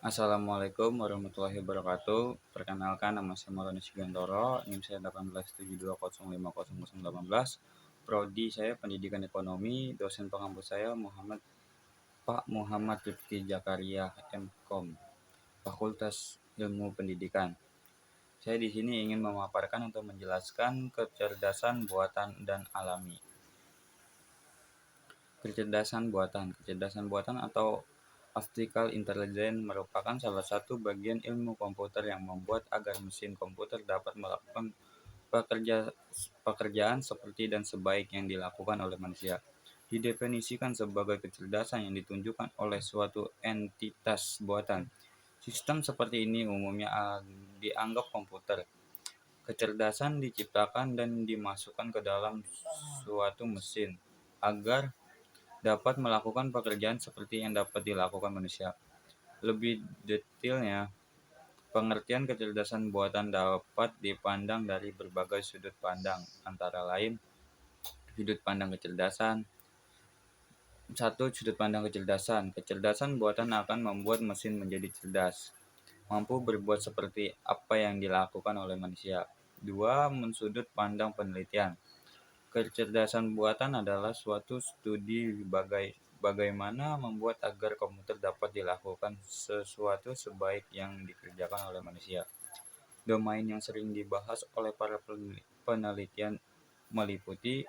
Assalamualaikum warahmatullahi wabarakatuh. Perkenalkan, nama saya Maulana Sigantoro, NIM saya 1872005018. Prodi saya Pendidikan Ekonomi, dosen pengampus saya Pak Muhammad Rifki Jakaria MKom, Fakultas Ilmu Pendidikan. Saya di sini ingin memaparkan untuk menjelaskan kecerdasan buatan dan alami. Kecerdasan buatan atau artificial intelligence merupakan salah satu bagian ilmu komputer yang membuat agar mesin komputer dapat melakukan pekerjaan seperti dan sebaik yang dilakukan oleh manusia. Didefinisikan sebagai kecerdasan yang ditunjukkan oleh suatu entitas buatan. Sistem seperti ini umumnya dianggap komputer. Kecerdasan diciptakan dan dimasukkan ke dalam suatu mesin agar dapat melakukan pekerjaan seperti yang dapat dilakukan manusia. Lebih detailnya, pengertian kecerdasan buatan dapat dipandang dari berbagai sudut pandang, antara lain sudut pandang kecerdasan. Satu, sudut pandang kecerdasan. Kecerdasan buatan akan membuat mesin menjadi cerdas, mampu berbuat seperti apa yang dilakukan oleh manusia. Dua, sudut pandang penelitian. Kecerdasan buatan adalah suatu studi bagaimana membuat agar komputer dapat dilakukan sesuatu sebaik yang dikerjakan oleh manusia. Domain yang sering dibahas oleh para penelitian meliputi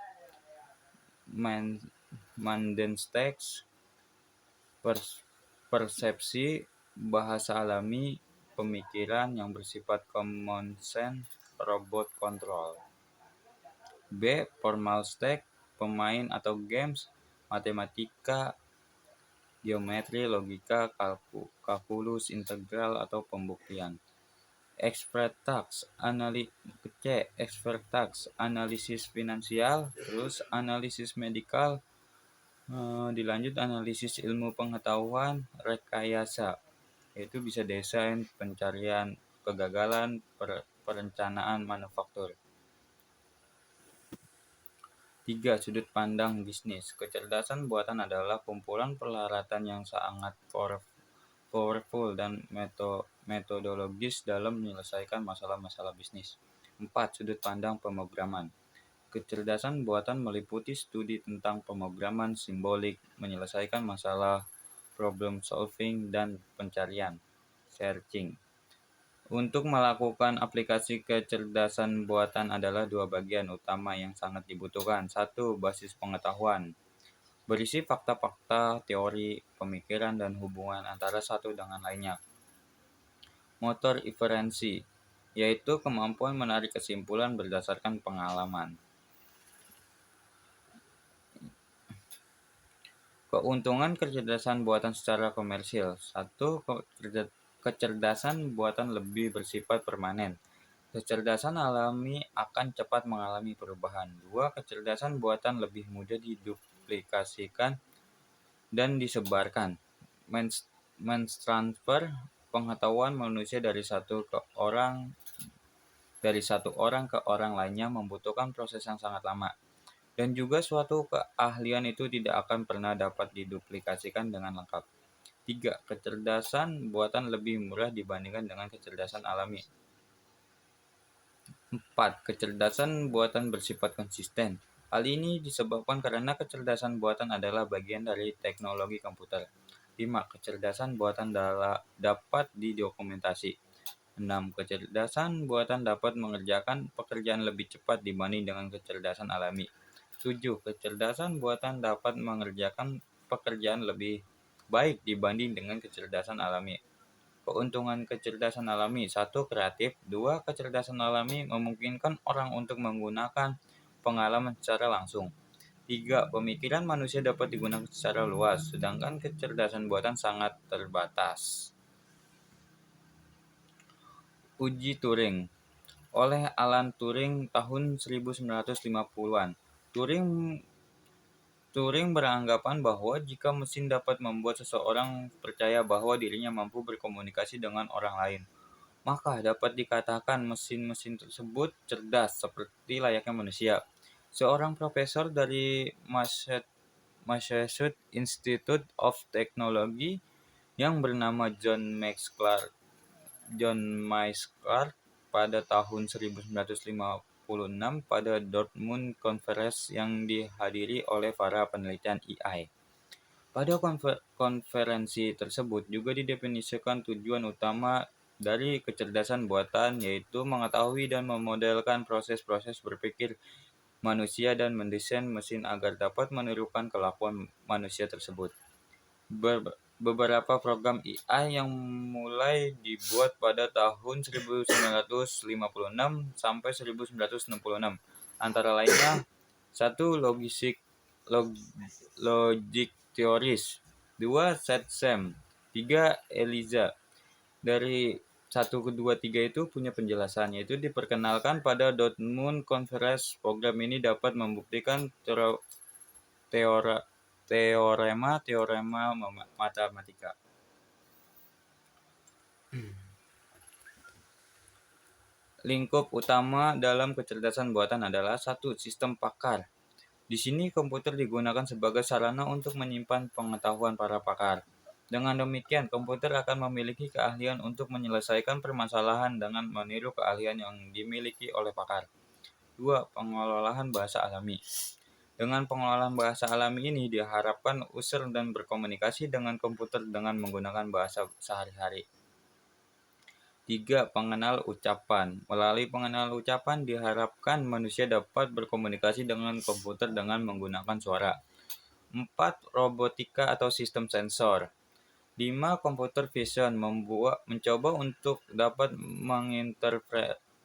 Mandensteks, persepsi, bahasa alami, pemikiran yang bersifat common sense, robot control. B. Formal stack, pemain atau games, matematika, geometri, logika, kalkulus, integral atau pembuktian. Expert tax, analisis finansial, terus analisis medikal, dilanjut analisis ilmu pengetahuan, rekayasa, yaitu bisa desain, pencarian kegagalan, perencanaan manufaktur. 3. Sudut pandang bisnis. Kecerdasan buatan adalah kumpulan peralatan yang sangat powerful dan metodologis dalam menyelesaikan masalah-masalah bisnis. 4. Sudut pandang pemrograman. Kecerdasan buatan meliputi studi tentang pemrograman simbolik, menyelesaikan masalah, problem solving, dan pencarian, searching. Untuk melakukan aplikasi kecerdasan buatan adalah dua bagian utama yang sangat dibutuhkan. Satu, basis pengetahuan. Berisi fakta-fakta, teori, pemikiran, dan hubungan antara satu dengan lainnya. Motor inferensi, yaitu kemampuan menarik kesimpulan berdasarkan pengalaman. Keuntungan kecerdasan buatan secara komersil. 1. Kecerdasan buatan lebih bersifat permanen. Kecerdasan alami akan cepat mengalami perubahan. 2. Kecerdasan buatan lebih mudah diduplikasikan dan disebarkan. Mentransfer pengetahuan manusia dari satu orang ke orang lainnya membutuhkan proses yang sangat lama. Dan juga suatu keahlian itu tidak akan pernah dapat diduplikasikan dengan lengkap. 3. Kecerdasan buatan lebih murah dibandingkan dengan kecerdasan alami. 4. Kecerdasan buatan bersifat konsisten. Hal ini disebabkan karena kecerdasan buatan adalah bagian dari teknologi komputer. 5. Kecerdasan buatan dapat didokumentasi. 6. Kecerdasan buatan dapat mengerjakan pekerjaan lebih cepat dibanding dengan kecerdasan alami. 7. Kecerdasan buatan dapat mengerjakan pekerjaan lebih baik dibanding dengan kecerdasan alami. Keuntungan kecerdasan alami. 1. Kreatif. 2. Kecerdasan alami memungkinkan orang untuk menggunakan pengalaman secara langsung. 3. Pemikiran manusia dapat digunakan secara luas, sedangkan kecerdasan buatan sangat terbatas. Uji Turing oleh Alan Turing tahun 1950-an. Turing beranggapan bahwa jika mesin dapat membuat seseorang percaya bahwa dirinya mampu berkomunikasi dengan orang lain, maka dapat dikatakan mesin-mesin tersebut cerdas seperti layaknya manusia. Seorang profesor dari Massachusetts Institute of Technology yang bernama John Max Clark pada tahun 1956 pada Dortmund Conference yang dihadiri oleh para penelitian AI. Pada konferensi tersebut juga didefinisikan tujuan utama dari kecerdasan buatan, yaitu mengetahui dan memodelkan proses-proses berpikir manusia dan mendesain mesin agar dapat menirukan kelakuan manusia tersebut. Beberapa program AI yang mulai dibuat pada tahun 1956 sampai 1966, antara lainnya 1. Logic Theories, 2. SetSem, 3. ELIZA. Dari 1, 2, 3 itu punya penjelasan, yaitu diperkenalkan pada Dortmund Conference. Program ini dapat membuktikan teorema matematika. Lingkup utama dalam kecerdasan buatan adalah 1. Sistem pakar. Di sini komputer digunakan sebagai sarana untuk menyimpan pengetahuan para pakar. Dengan demikian, komputer akan memiliki keahlian untuk menyelesaikan permasalahan dengan meniru keahlian yang dimiliki oleh pakar. 2. Pengolahan bahasa alami. Dengan pengolahan bahasa alami ini diharapkan user dan berkomunikasi dengan komputer dengan menggunakan bahasa sehari-hari. 3. Pengenal ucapan. Melalui pengenal ucapan diharapkan manusia dapat berkomunikasi dengan komputer dengan menggunakan suara. 4. Robotika atau sistem sensor. 5. Computer vision mencoba untuk dapat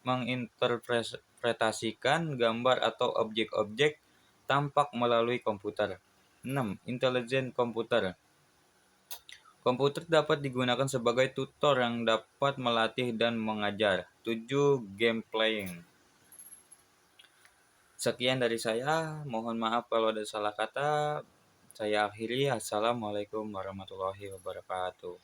menginterpretasikan gambar atau objek-objek tampak melalui komputer. 6. Intelijen komputer. Komputer dapat digunakan sebagai tutor yang dapat melatih dan mengajar. 7. Game playing. Sekian dari saya, mohon maaf kalau ada salah kata. Saya akhiri. Assalamualaikum warahmatullahi wabarakatuh.